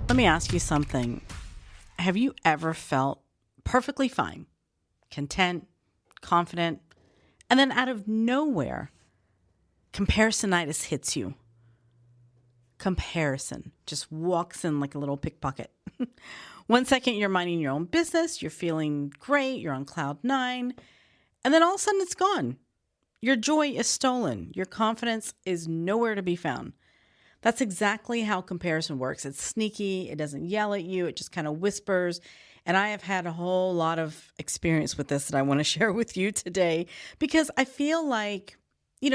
Let me ask you something. Have you ever felt perfectly fine, content, confident, and then out of nowhere, comparisonitis hits you? Comparison just walks in like a little pickpocket. One second you're minding your own business, you're feeling great, you're on cloud nine, and then all of a sudden it's gone. Your joy is stolen. Your confidence is nowhere to be found. That's exactly how comparison works. It's sneaky. It doesn't yell at you. It just kind of whispers. And I have had a whole lot of experience with this that I want to share with you today because I feel like,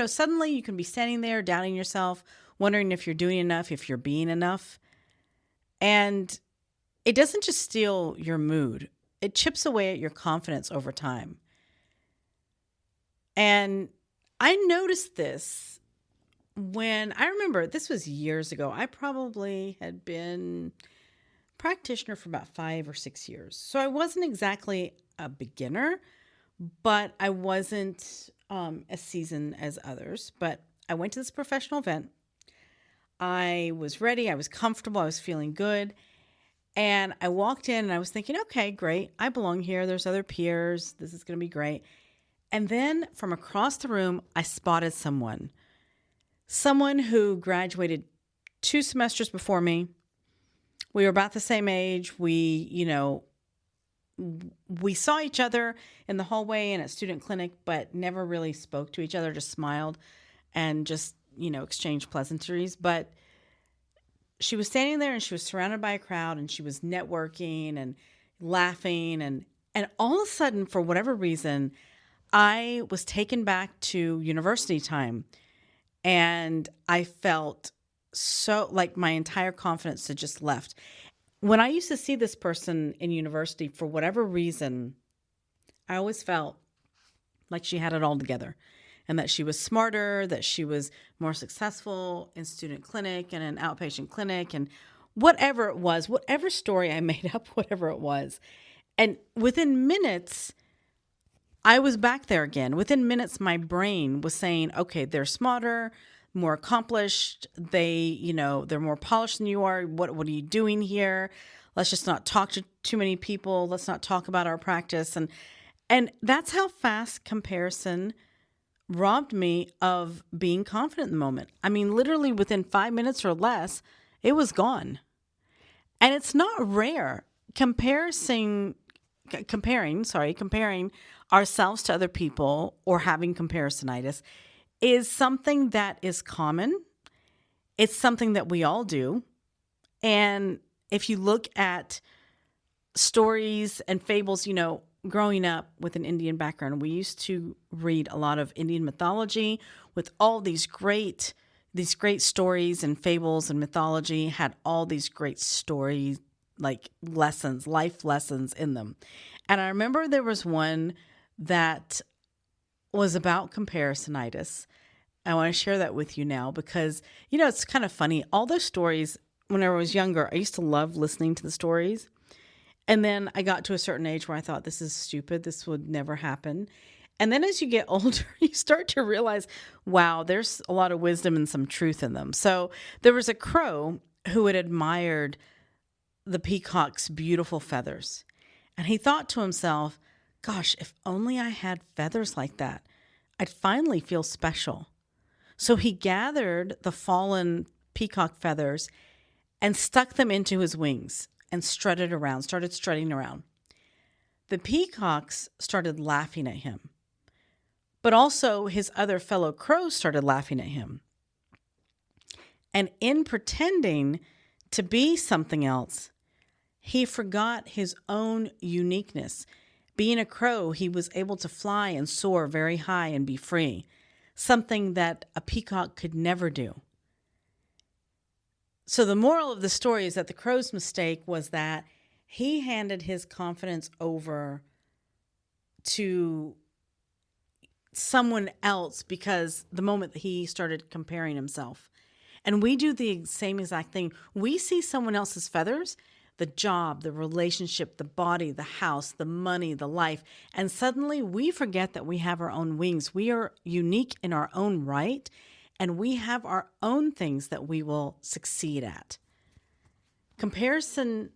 suddenly you can be standing there doubting yourself, wondering if you're doing enough, if you're being enough. And it doesn't just steal your mood. It chips away at your confidence over time. And I noticed this when I remember this was years ago. I probably had been a practitioner for about 5 or 6 years. So I wasn't exactly a beginner, but I wasn't as seasoned as others. But I went to this professional event. I was ready. I was comfortable. I was feeling good. And I walked in and I was thinking, okay, great. I belong here. There's other peers. This is going to be great. And then from across the room, I spotted someone who graduated 2 semesters before me. We were about the same age. We saw each other in the hallway and at student clinic, but never really spoke to each other, just smiled and just, exchanged pleasantries. But she was standing there and she was surrounded by a crowd and she was networking and laughing. And all of a sudden, for whatever reason, I was taken back to university time. And I felt so like my entire confidence had just left. When I used to see this person in university, for whatever reason, I always felt like she had it all together and that she was smarter, that she was more successful in student clinic and in outpatient clinic and whatever it was, whatever story I made up, whatever it was. And within minutes, I was back there again. Within minutes, my brain was saying, okay, they're smarter, more accomplished. They're more polished than you are. What are you doing here? Let's just not talk to too many people. Let's not talk about our practice. And that's how fast comparison robbed me of being confident in the moment. I mean, literally within 5 minutes or less, it was gone. And it's not rare. Comparing ourselves to other people or having comparisonitis is something that is common. It's something that we all do. And if you look at stories and fables, growing up with an Indian background, we used to read a lot of Indian mythology with all these great stories and fables, and mythology had all these great stories, like lessons, life lessons in them. And I remember there was one that was about comparisonitis. I want to share that with you now because, it's kind of funny. All those stories, when I was younger, I used to love listening to the stories. And then I got to a certain age where I thought, this is stupid. This would never happen. And then as you get older, you start to realize, wow, there's a lot of wisdom and some truth in them. So there was a crow who had admired the peacock's beautiful feathers. And he thought to himself, gosh, if only I had feathers like that, I'd finally feel special. So he gathered the fallen peacock feathers and stuck them into his wings and started strutting around. The peacocks started laughing at him, but also his other fellow crows started laughing at him. And in pretending to be something else, he forgot his own uniqueness. Being a crow, he was able to fly and soar very high and be free, something that a peacock could never do. So the moral of the story is that the crow's mistake was that he handed his confidence over to someone else because the moment that he started comparing himself. And we do the same exact thing. We see someone else's feathers, the job, the relationship, the body, the house, the money, the life, and suddenly we forget that we have our own wings. We are unique in our own right, and we have our own things that we will succeed at. Comparison,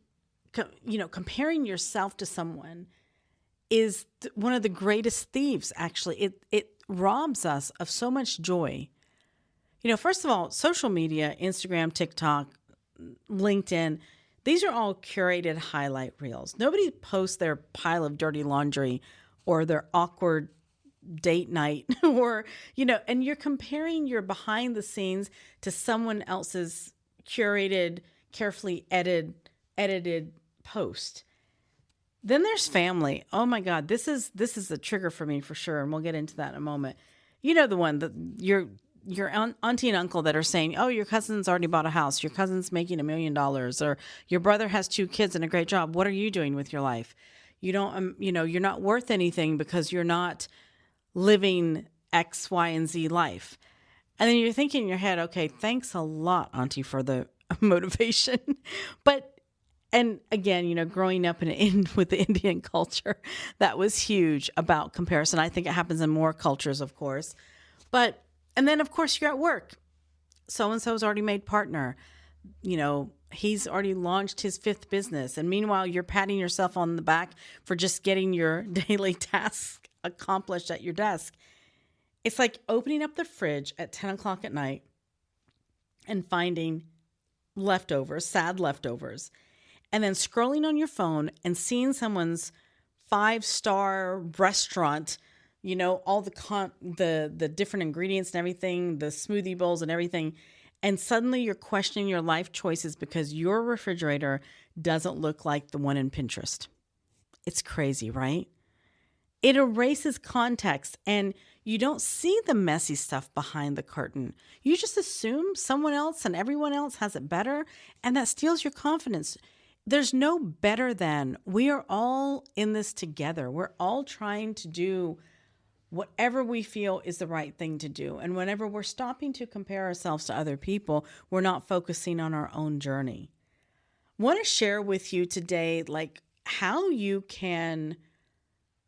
comparing yourself to someone is one of the greatest thieves, actually. It robs us of so much joy. First of all, social media, Instagram, TikTok, LinkedIn, these are all curated highlight reels. Nobody posts their pile of dirty laundry or their awkward date night and you're comparing your behind the scenes to someone else's curated, carefully edited post. Then there's family. Oh my God, this is a trigger for me for sure, and we'll get into that in a moment. The one that your auntie and uncle that are saying, "Oh, your cousin's already bought a house. Your cousin's making $1 million, or your brother has 2 kids and a great job. What are you doing with your life? You don't, you're not worth anything because you're not living X, Y, and Z life." And then you're thinking in your head, "Okay, thanks a lot, auntie, for the motivation," And again, growing up with the Indian culture, that was huge about comparison. I think it happens in more cultures, of course. And then, of course, you're at work. So-and-so's already made partner. He's already launched his 5th business. And meanwhile, you're patting yourself on the back for just getting your daily tasks accomplished at your desk. It's like opening up the fridge at 10 o'clock at night and finding leftovers, sad leftovers, and then scrolling on your phone and seeing someone's 5-star restaurant, all the different ingredients and everything, the smoothie bowls and everything. And suddenly you're questioning your life choices because your refrigerator doesn't look like the one in Pinterest. It's crazy, right? It erases context, and you don't see the messy stuff behind the curtain. You just assume someone else and everyone else has it better, and that steals your confidence. There's no better than. We are all in this together. We're all trying to do whatever we feel is the right thing to do. And whenever we're stopping to compare ourselves to other people, we're not focusing on our own journey. I want to share with you today, how you can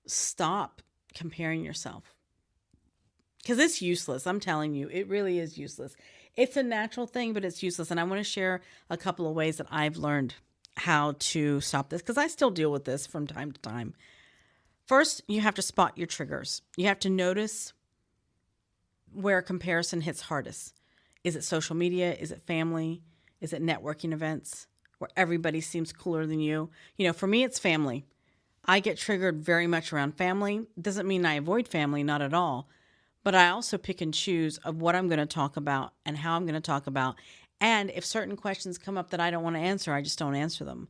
stop comparing yourself. Because it's useless. I'm telling you, it really is useless. It's a natural thing, but it's useless. And I want to share a couple of ways that I've learned how to stop this, because I still deal with this from time to time. First, you have to spot your triggers. You have to notice where comparison hits hardest. Is it social media? Is it family? Is it networking events where everybody seems cooler than you? For me, it's family. I get triggered very much around family. Doesn't mean I avoid family, not at all. But I also pick and choose of what I'm going to talk about and how I'm going to talk about. And if certain questions come up that I don't want to answer, I just don't answer them.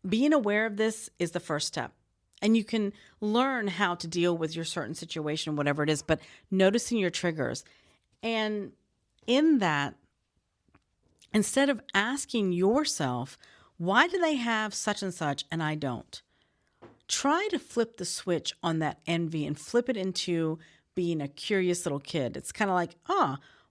Being aware of this is the first step. And you can learn how to deal with your certain situation, whatever it is, but noticing your triggers. And in that, instead of asking yourself, why do they have such and such and I don't? Try to flip the switch on that envy and flip it into being a curious little kid. It's kind of like,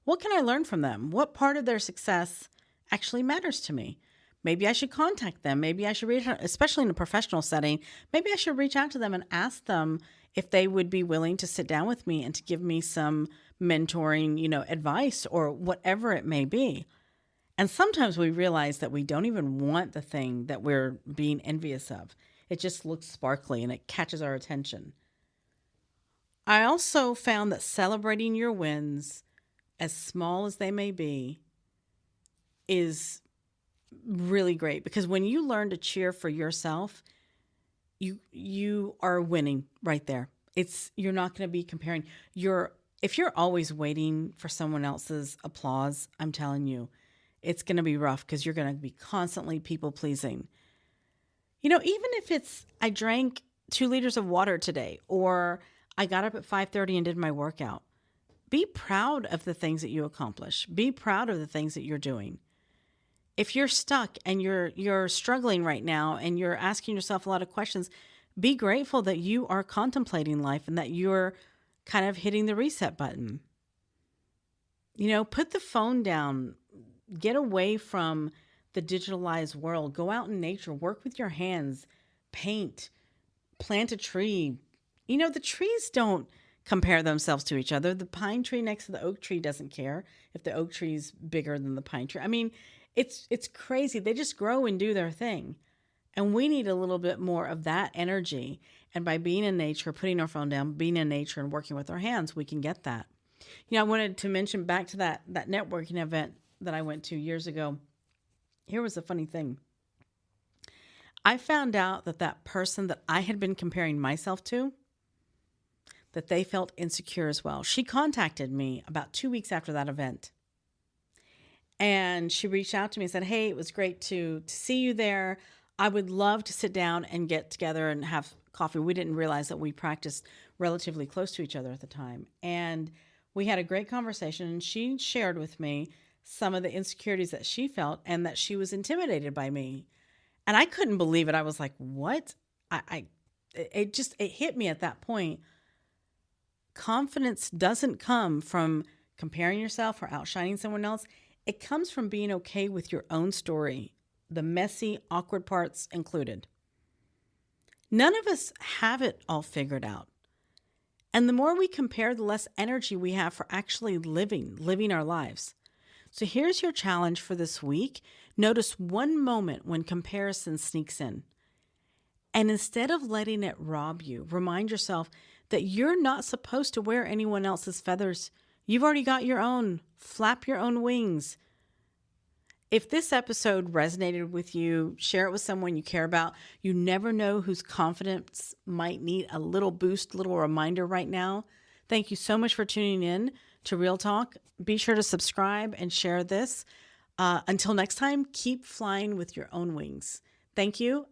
what can I learn from them? What part of their success actually matters to me? Maybe I should contact them. Maybe I should reach out, especially in a professional setting. Maybe I should reach out to them and ask them if they would be willing to sit down with me and to give me some mentoring, advice or whatever it may be. And sometimes we realize that we don't even want the thing that we're being envious of. It just looks sparkly and it catches our attention. I also found that celebrating your wins, as small as they may be, is really great, because when you learn to cheer for yourself, you are winning right there. You're not going to be comparing. If you're always waiting for someone else's applause, I'm telling you, it's going to be rough, because you're going to be constantly people pleasing. Even if it's, I drank 2 liters of water today, or I got up at 5:30 and did my workout. Be proud of the things that you accomplish. Be proud of the things that you're doing. If you're stuck and you're struggling right now and you're asking yourself a lot of questions, be grateful that you are contemplating life and that you're kind of hitting the reset button. Put the phone down. Get away from the digitalized world. Go out in nature. Work with your hands. Paint. Plant a tree. The trees don't compare themselves to each other. The pine tree next to the oak tree doesn't care if the oak tree is bigger than the pine tree. It's crazy. They just grow and do their thing. And we need a little bit more of that energy. And by being in nature, putting our phone down, being in nature and working with our hands, we can get that. I wanted to mention back to that networking event that I went to years ago. Here was the funny thing. I found out that person that I had been comparing myself to, that they felt insecure as well. She contacted me about 2 weeks after that event. And she reached out to me and said, hey, it was great to see you there. I would love to sit down and get together and have coffee. We didn't realize that we practiced relatively close to each other at the time. And we had a great conversation, and she shared with me some of the insecurities that she felt and that she was intimidated by me. And I couldn't believe it. I was like, what? It hit me at that point. Confidence doesn't come from comparing yourself or outshining someone else. It comes from being okay with your own story, the messy, awkward parts included. None of us have it all figured out. And the more we compare, the less energy we have for actually living our lives. So here's your challenge for this week. Notice one moment when comparison sneaks in. And instead of letting it rob you, remind yourself that you're not supposed to wear anyone else's feathers. You've already got your own. Flap your own wings. If this episode resonated with you, share it with someone you care about. You never know whose confidence might need a little boost, little reminder right now. Thank you so much for tuning in to Real Talk. Be sure to subscribe and share this. Until next time, keep flying with your own wings. Thank you.